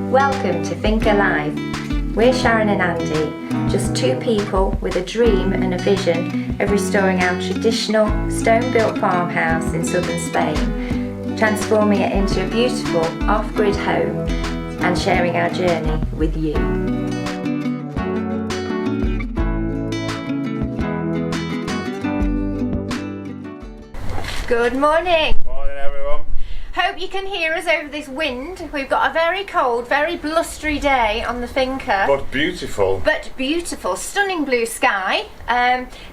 Welcome to Think Alive. We're Sharon and Andy, just two people with a dream and a vision of restoring our traditional stone-built farmhouse in southern Spain, transforming it into a beautiful off-grid home and sharing our journey with you. Good morning. Morning everyone. Hope you can hear us over this wind. We've got a very cold, very blustery day on the finca. But beautiful. But beautiful, stunning blue sky.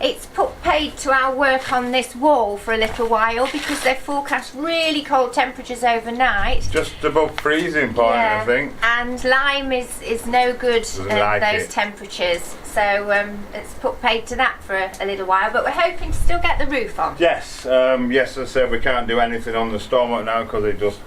It's put paid to our work on this wall for a little while because they've forecast really cold temperatures overnight. Just above freezing point, Yeah, I think. and lime is no good at like those it. temperatures. So it's put paid to that for a little while, but we're hoping to still get the roof on. Yes, yes, as I said, we can't do anything on the storm right now because it just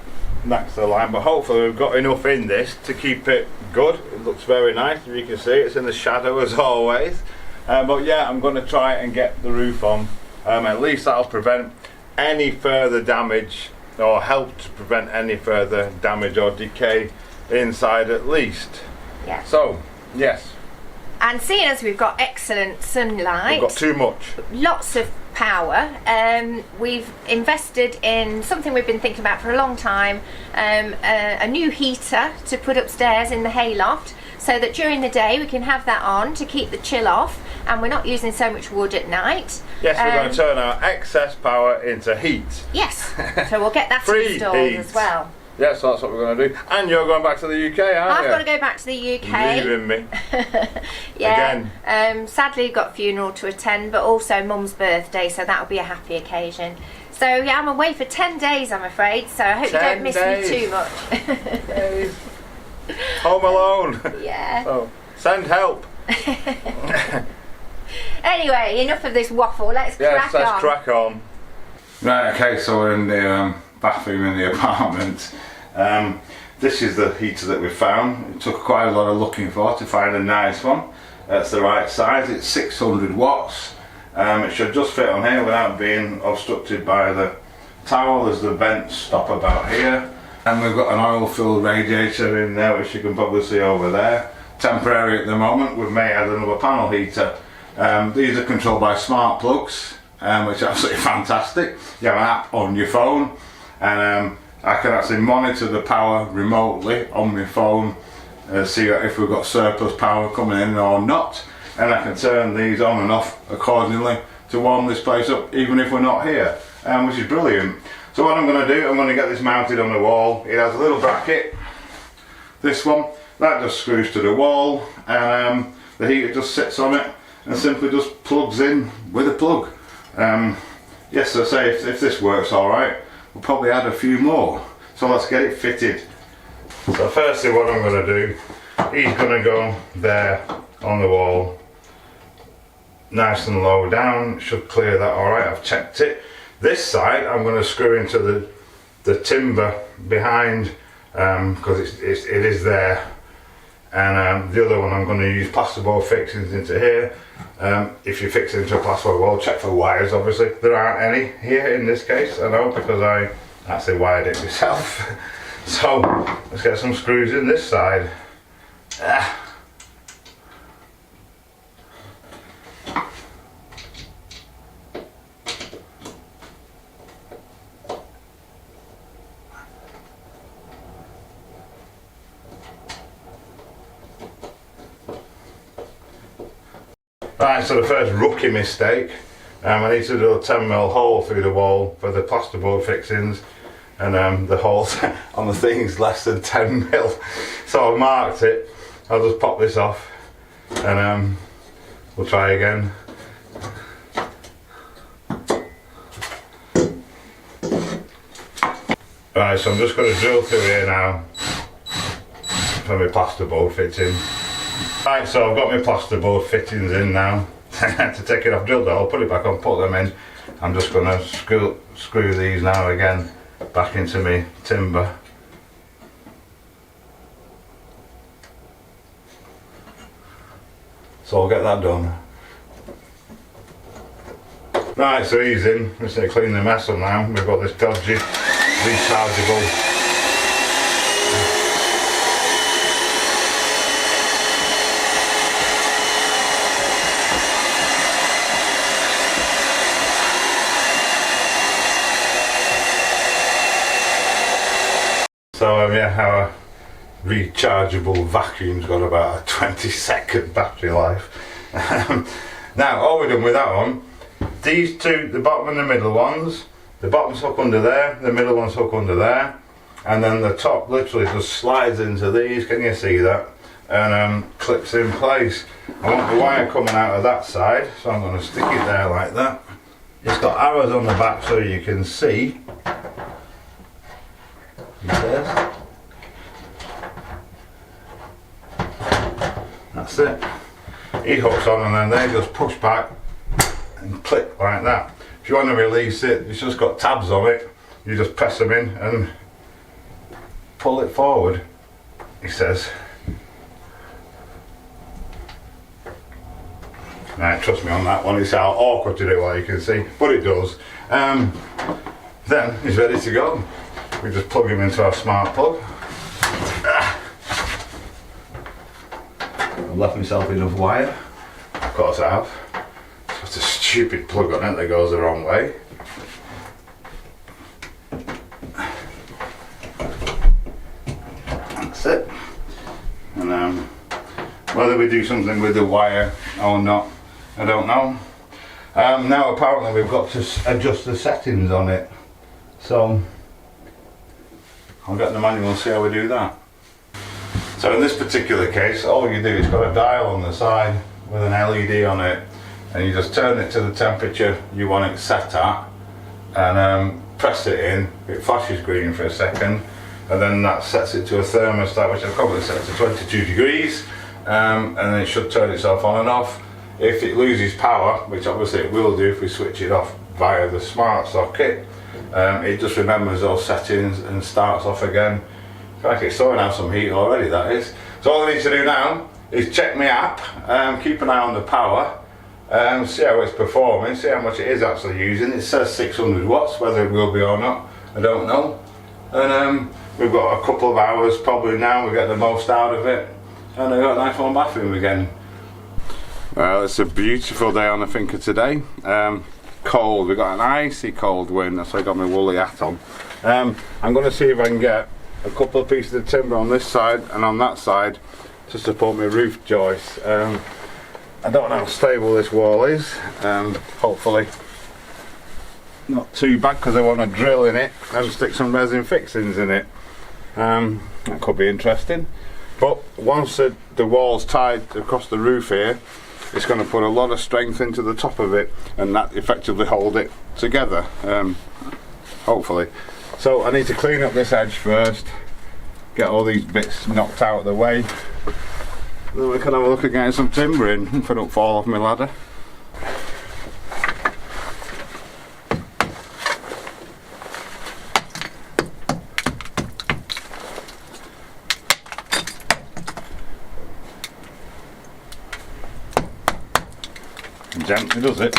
knacks the line, but hopefully we've got enough in this to keep it good. It looks very nice, as you can see. It's in the shadow as always. But yeah, I'm going to try and get the roof on. At least that'll prevent any further damage, or help to prevent any further damage or decay inside at least. Yeah. So, yes, And seeing as we've got excellent sunlight, we've got too much. lots of power, we've invested in something we've been thinking about for a long time, a new heater to put upstairs in the hayloft, so that during the day we can have that on to keep the chill off and we're not using so much wood at night. Yes, we're going to turn our excess power into heat. Yes, so we'll get that Free installed heat. as well. Yes, that's what we're going to do. And you're going back to the UK, aren't I've you? got to go back to the UK. Leaving me. Yeah. Again. Sadly, got a funeral to attend, but also Mum's birthday, so that'll be a happy occasion. So yeah, I'm away for 10 days, I'm afraid. So I hope you 10 don't miss days. me too much. Days. Home alone. Yeah. Oh, send help. Anyway, enough of this waffle. Let's crack on. Let's crack on. Right, okay, so we're in the bathroom in the apartment. This is the heater that we found. It took quite a lot of looking for to find a nice one. It's the right size. It's 600 watts. It should just fit on here without being obstructed by the towel. There's the vent stop about here. And we've got an oil-filled radiator in there, which you can probably see over there. Temporary at the moment. We may add another panel heater. These are controlled by smart plugs, which is absolutely fantastic. You have an app on your phone, and I can actually monitor the power remotely on my phone, see if we've got surplus power coming in or not, and I can turn these on and off accordingly to warm this place up even if we're not here, which is brilliant. So what I'm going to do, I'm going to get this mounted on the wall. It has a little bracket, this one, that just screws to the wall, and the heater just sits on it and simply just plugs in with a plug. Yes, I say if this works alright, we'll probably add a few more. So let's get it fitted. So firstly what I'm going to do, he's going to go there on the wall, nice and low down, should clear that alright, I've checked it. This side I'm going to screw into the timber behind, because it is there, and the other one I'm going to use plasterboard fixings into here. If you fix it into a plasterboard wall, check for wires obviously. There aren't any here in this case, I know, because I actually wired it myself. So let's get some screws in this side. Right, so the first rookie mistake, I need to do a 10mm hole through the wall for the plasterboard fixings, and the hole on the thing is less than 10mm. So I've marked it. I'll just pop this off and we'll try again. Right, so I'm just going to drill through here now for my plasterboard fitting. Right, so I've got my plasterboard fittings in now. To take it off, drilled it, I'll put it back on, put them in. I'm just going to screw these now again back into my timber. So I'll get that done. Right, so he's in. Let's clean the mess up now. We've got this dodgy rechargeable yeah, our rechargeable vacuum's got about a 20-second battery life. Now, all we're done with that one, these two, the bottom and the middle ones, the bottom's hook under there, the middle one's hook under there, and then the top literally just slides into these, can you see that? And clips in place. I want the wire coming out of that side, so I'm going to stick it there like that. It's got arrows on the back so you can see. That's it. He hooks on and then they just push back and click like that. If you want to release it, it's just got tabs on it. You just press them in and pull it forward, he says. Right, trust me on that one, it's how awkward to do, you can see, but it does. Then he's ready to go. We just plug him into our smart plug. I've left myself enough wire. Of course I have. It's a stupid plug on it that goes the wrong way. That's it. And whether we do something with the wire or not, I don't know. Now apparently we've got to adjust the settings on it. So I'll get the manual and see how we do that. So in this particular case, all you do is got a dial on the side with an LED on it, and you just turn it to the temperature you want it set at, and press it in. It flashes green for a second, and then that sets it to a thermostat, which I've probably set to 22 degrees, and then it should turn itself on and off. If it loses power, which obviously it will do if we switch it off via the smart socket, it just remembers those settings and starts off again. Like it's throwing out some heat already, that is. So all I need to do now is check my app, keep an eye on the power, see how it's performing, see how much it is actually using. It says 600 watts, whether it will be or not, I don't know. And we've got a couple of hours probably now, we get the most out of it, and I've got a nice warm bathroom again. Well, it's a beautiful day on the Finca today. Cold, we've got an icy cold wind, that's why I got my woolly hat on. I'm going to see if I can get a couple of pieces of timber on this side and on that side to support my roof joists. I don't know how stable this wall is. Hopefully not too bad, because I want to drill in it and stick some resin fixings in it. That could be interesting. But once the wall's tied across the roof here, it's going to put a lot of strength into the top of it, and that effectively hold it together, hopefully. So I need to clean up this edge first, get all these bits knocked out of the way, then we can have a look at getting some timber in if I don't fall off my ladder. Gently does it.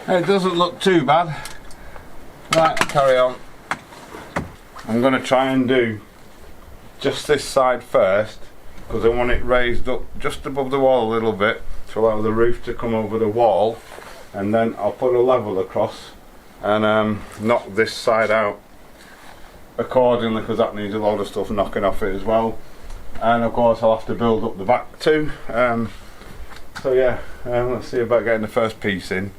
It doesn't look too bad. Right, carry on. I'm going to try and do just this side first, because I want it raised up just above the wall a little bit to allow the roof to come over the wall, and then I'll put a level across and knock this side out accordingly, because that needs a lot of stuff knocking off it as well. And of course I'll have to build up the back too. So yeah, let's see about getting the first piece in.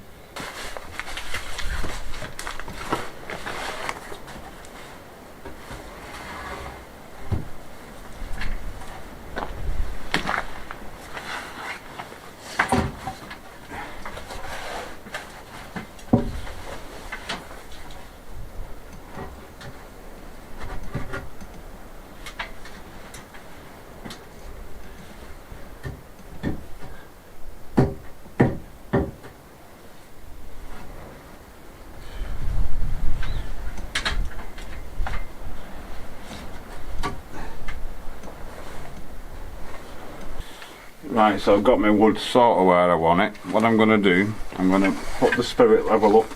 Right, so I've got my wood sort of where I want it. What I'm going to do, I'm going to put the spirit level up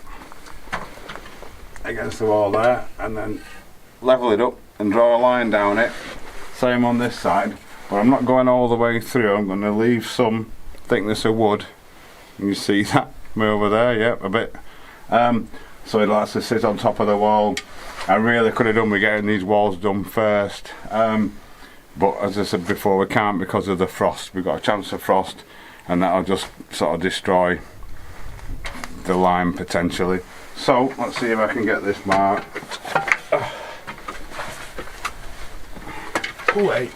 against the wall there, and then level it up and draw a line down it. Same on this side, but I'm not going all the way through. I'm going to leave some thickness of wood. You see that over there? Yep, a bit. So it likes to sit on top of the wall. I really could have done with getting these walls done first, but as I said before, we can't because of the frost. We've got a chance of frost, and that'll just sort of destroy the lime potentially. So let's see if I can get this marked. Oh wait,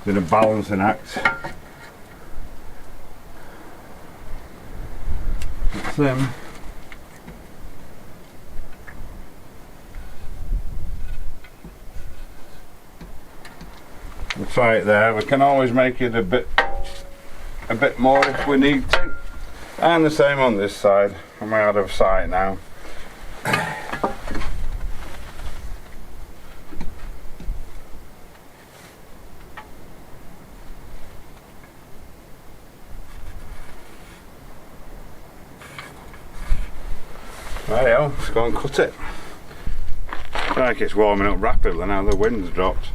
been a balancing act. That's them. We'll try it there. We can always make it a bit more if we need to. And the same on this side. I'm out of sight now. Rightio, let's go and cut it. It's like it's warming up rapidly now, the wind's dropped.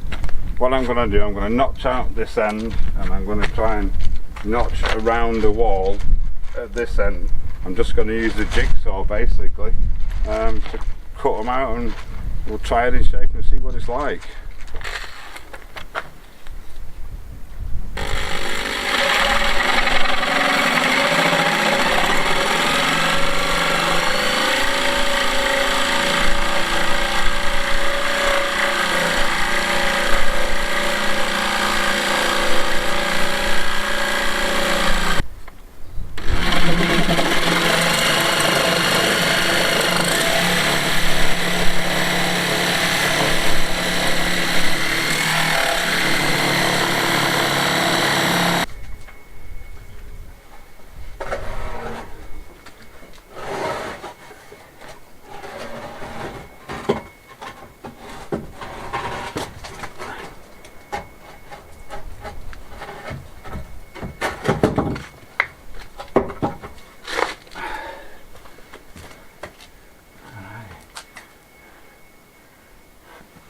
What I'm going to do, I'm going to notch out this end, and I'm going to try and notch around the wall at this end. I'm just going to use the jigsaw basically to cut them out, and we'll try it in shape and see what it's like.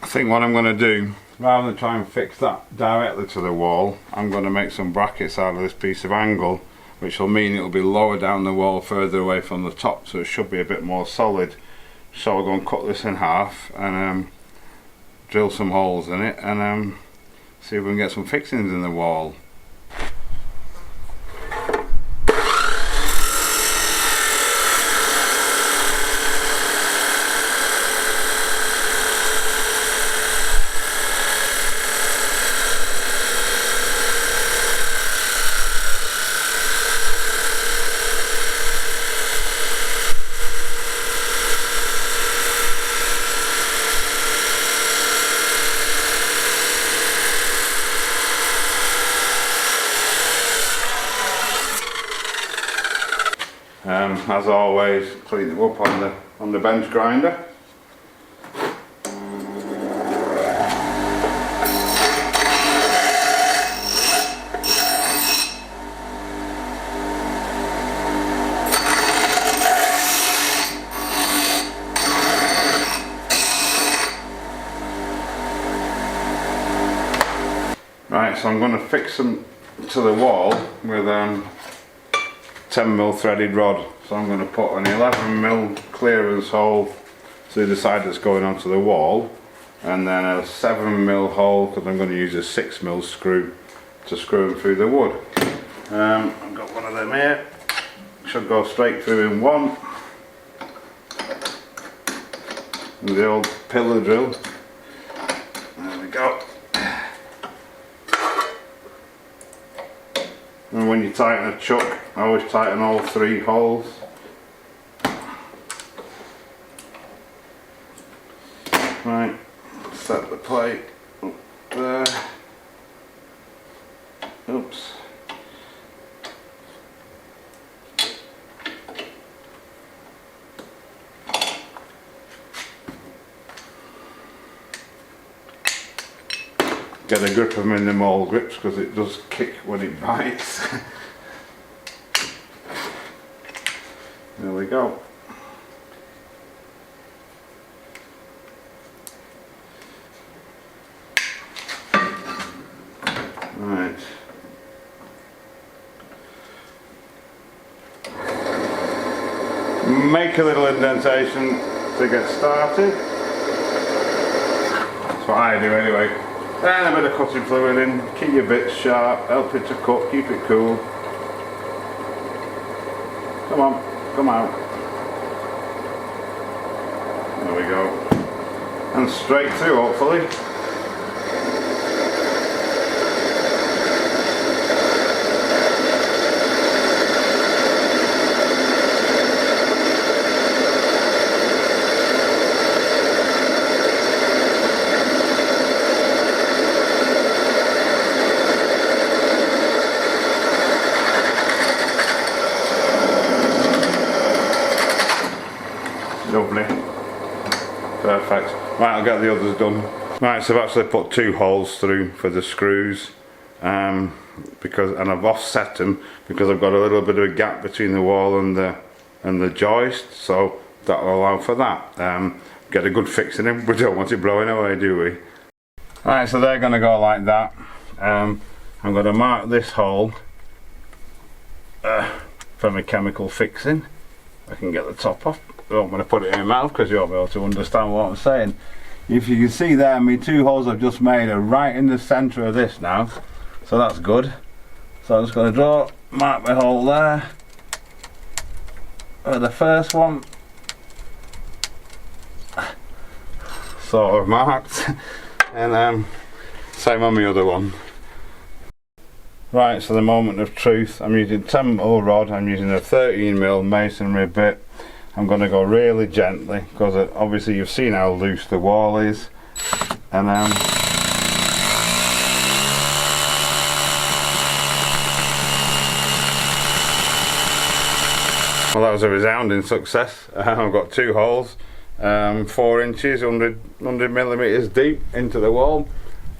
I think what I'm going to do, rather than try and fix that directly to the wall, I'm going to make some brackets out of this piece of angle, which will mean it will be lower down the wall, further away from the top, so it should be a bit more solid. So I'll go and cut this in half and drill some holes in it, and see if we can get some fixings in the wall. As always, clean it up on the bench grinder. Right, so I'm going to fix them to the wall with 10mm threaded rod. So I'm going to put an 11mm clearance hole to the side that's going onto the wall, and then a 7mm hole because I'm going to use a 6mm screw to screw them through the wood. I've got one of them here, should go straight through in one. And the old pillar drill. There we go. And when you tighten a chuck, I always tighten all 3 holes. Right, set the plate up there. Oops. Get a grip of them in the mole grips because it does kick when it bites. There we go. make a little indentation to get started. That's what I do anyway. And a bit of cutting fluid in, keep your bits sharp, help it to cut, keep it cool. Come on, come out. There we go. And straight through, hopefully. Lovely. Perfect. Right, I'll get the others done. Right, so I've actually put 2 holes through for the screws, and I've offset them because I've got a little bit of a gap between the wall and the joist, so that will allow for that. Get a good fix in them. We don't want it blowing away, do we? Right, so they're going to go like that. I'm going to mark this hole for my chemical fixing. I can get the top off. I don't want to put it in my mouth because you won't be able to understand what I'm saying. If you can see there, my 2 holes I've just made are right in the centre of this now, so that's good. So I'm just going to mark my hole there for the first one, sort of marked, and same on the other one. Right, so the moment of truth, I'm using 10mm rod, I'm using a 13mm masonry bit. I'm going to go really gently because obviously you've seen how loose the wall is, and well, that was a resounding success. I've got 2 holes, 4 inches, 100mm deep into the wall,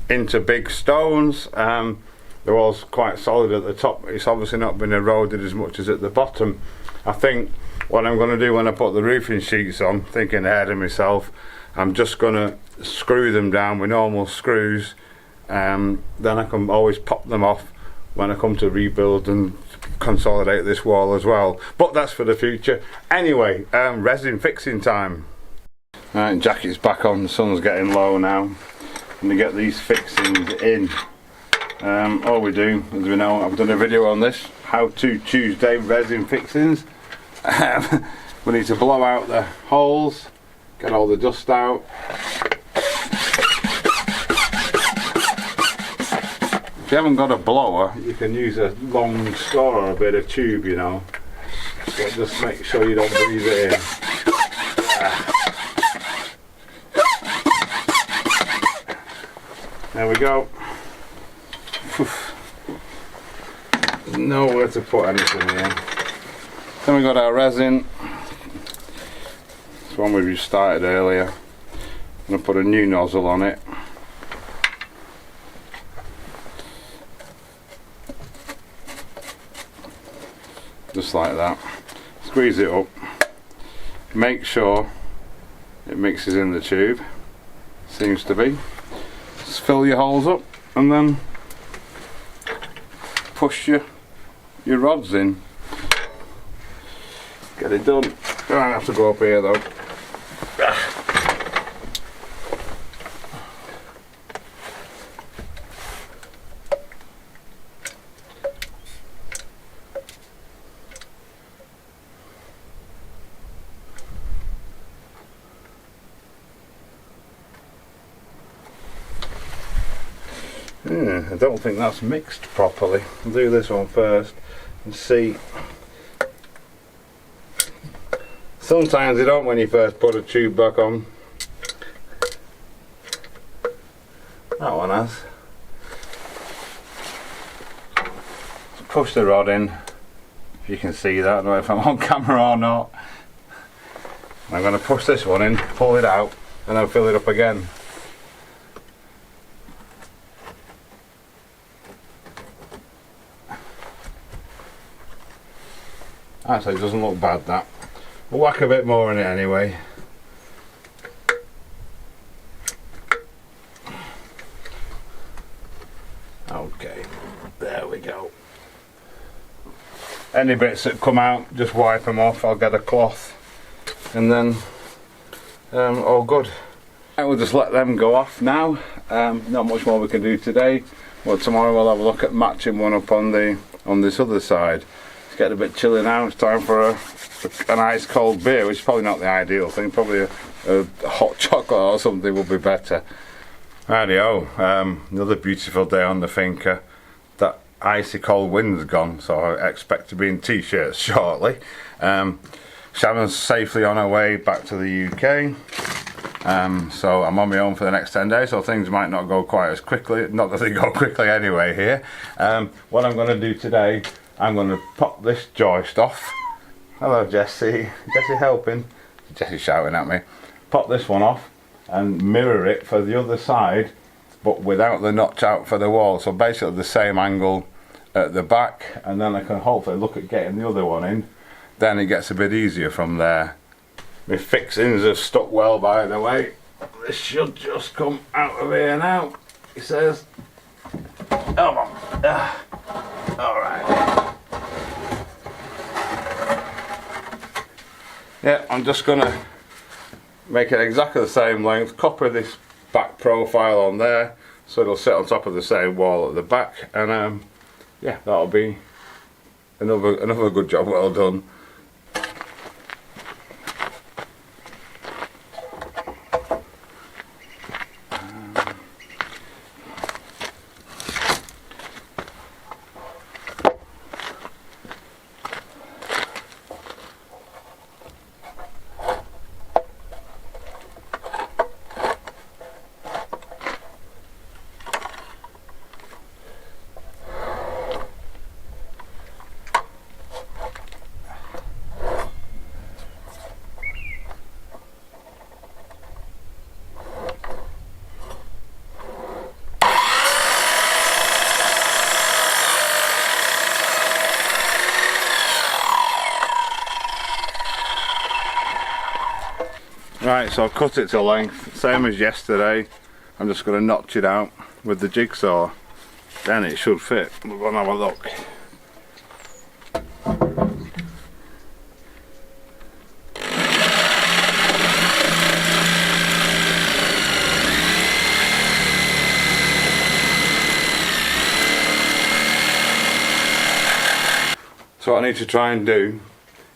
into big stones. The wall's quite solid at the top. It's obviously not been eroded as much as at the bottom. I think what I'm going to do when I put the roofing sheets on, thinking ahead of myself, I'm just going to screw them down with normal screws, then I can always pop them off when I come to rebuild and consolidate this wall as well. But that's for the future. Anyway, resin fixing time. Right, jacket's back on, the sun's getting low now. I'm going to get these fixings in. All we do, as we know, I've done a video on this, how to Tuesday resin fixings. We need to blow out the holes, get all the dust out. If you haven't got a blower, you can use a long straw or a bit of tube, you know. So just make sure you don't breathe it in. There we go. There's nowhere to put anything here. Then we got our resin. It's one we restarted earlier. I'm going to put a new nozzle on it. Just like that. Squeeze it up. Make sure it mixes in the tube. Seems to be. Just fill your holes up and then push your rods in. Get it done. I have to go up here though. I don't think that's mixed properly. I'll do this one first and see. Sometimes they don't when you first put a tube back on. That one has. Push the rod in. If you can see that, I don't know if I'm on camera or not. I'm going to push this one in, pull it out, and then fill it up again. Actually, it doesn't look bad, that. We'll whack a bit more in it anyway. Okay, there we go. Any bits that come out, just wipe them off. I'll get a cloth and then all good. I will just let them go off now. Not much more we can do today. Well, tomorrow we'll have a look at matching one up on this other side. It's getting a bit chilly now. It's time for an ice cold beer, which is probably not the ideal thing. Probably a hot chocolate or something would be better. Rightio, another beautiful day on the Finca. That icy cold wind's gone, so I expect to be in t-shirts shortly. Shannon's safely on her way back to the UK. So I'm on my own for the next 10 days, so things might not go quite as quickly. Not that they go quickly anyway here. What I'm going to do today, I'm going to pop this joist off. Hello Jessie. Jessie helping? Jessie's shouting at me. Pop this one off and mirror it for the other side, but without the notch out for the wall. So basically the same angle at the back, and then I can hopefully look at getting the other one in. Then it gets a bit easier from there. My fixings have stuck well, by the way. This should just come out of here now, he says. Come on. Alright. Yeah, I'm just going to make it exactly the same length, copy this back profile on there, so it'll sit on top of the same wall at the back, and yeah, that'll be another good job well done. Right, so I've cut it to length, same as yesterday. I'm just going to notch it out with the jigsaw, then it should fit. We're going to have a look. So what I need to try and do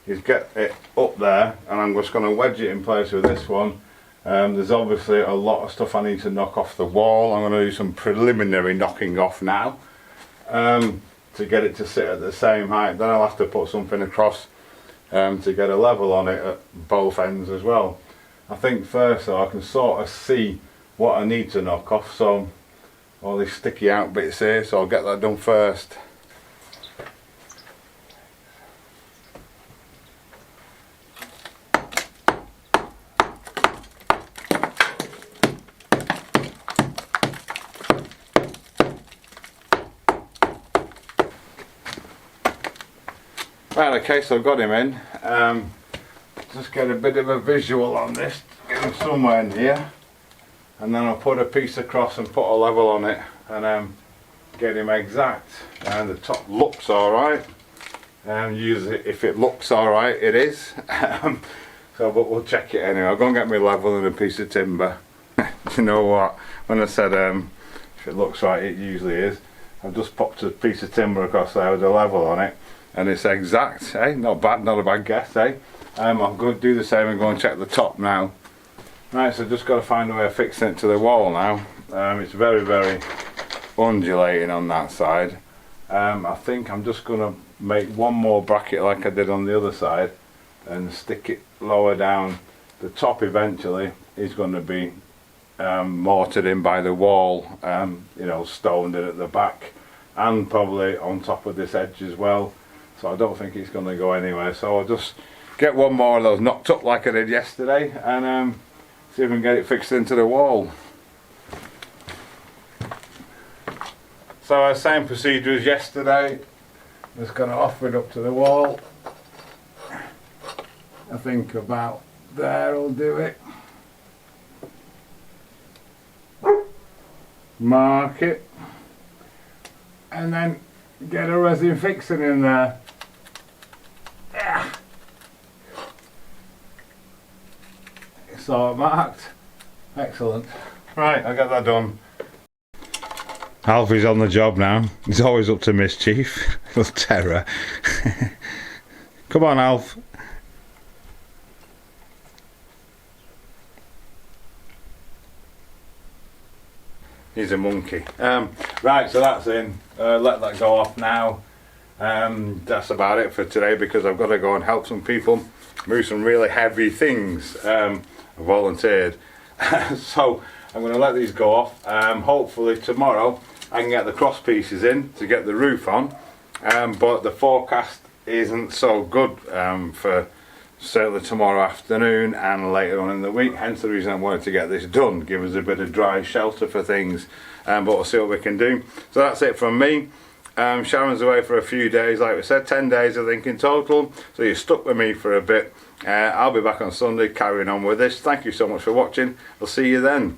is get it up there, and I'm just going to wedge it in place with this one. There's obviously a lot of stuff I need to knock off the wall. I'm going to do some preliminary knocking off now to get it to sit at the same height. Then I'll have to put something across to get a level on it at both ends as well. I think first though I can sort of see what I need to knock off, so all these sticky out bits here, so I'll get that done first. Right, okay, so I've got him in. Just get a bit of a visual on this, get him somewhere in here, and then I'll put a piece across and put a level on it, and get him exact. And the top looks alright. Usually if it looks alright, it is. So, but we'll check it anyway. I'll go and get my level and a piece of timber. You know what, when I said if it looks right, it usually is. I've just popped a piece of timber across there with a level on it, and it's exact, eh? Not bad, not a bad guess, eh? I'm going to do the same and go and check the top now. Right, so just got to find a way of fixing it to the wall now. It's very, very undulating on that side. I think I'm just going to make one more bracket like I did on the other side and stick it lower down. The top eventually is going to be mortared in by the wall, you know, stoned in at the back, and probably on top of this edge as well. So I don't think it's going to go anywhere. So I'll just get one more of those knocked up like I did yesterday, and see if we can get it fixed into the wall. So same procedure as yesterday. Just going to offer it up to the wall. I think about there will do it. Mark it, and then get a resin fixing in there. sort marked. Excellent. Right, I'll get that done. Alfie's on the job now. He's always up to mischief. Little terror. Come on, Alf. He's a monkey. Right, so that's in. Let that go off now. That's about it for today because I've got to go and help some people move some really heavy things. I volunteered. So I'm going to let these go off. Hopefully tomorrow I can get the cross pieces in to get the roof on. But the forecast isn't so good for certainly tomorrow afternoon and later on in the week, hence the reason I wanted to get this done, give us a bit of dry shelter for things, but we'll see what we can do. So that's it from me. Sharon's away for a few days, like we said, 10 days I think in total, so you're stuck with me for a bit. I'll be back on Sunday carrying on with this. Thank you so much for watching. I'll see you then.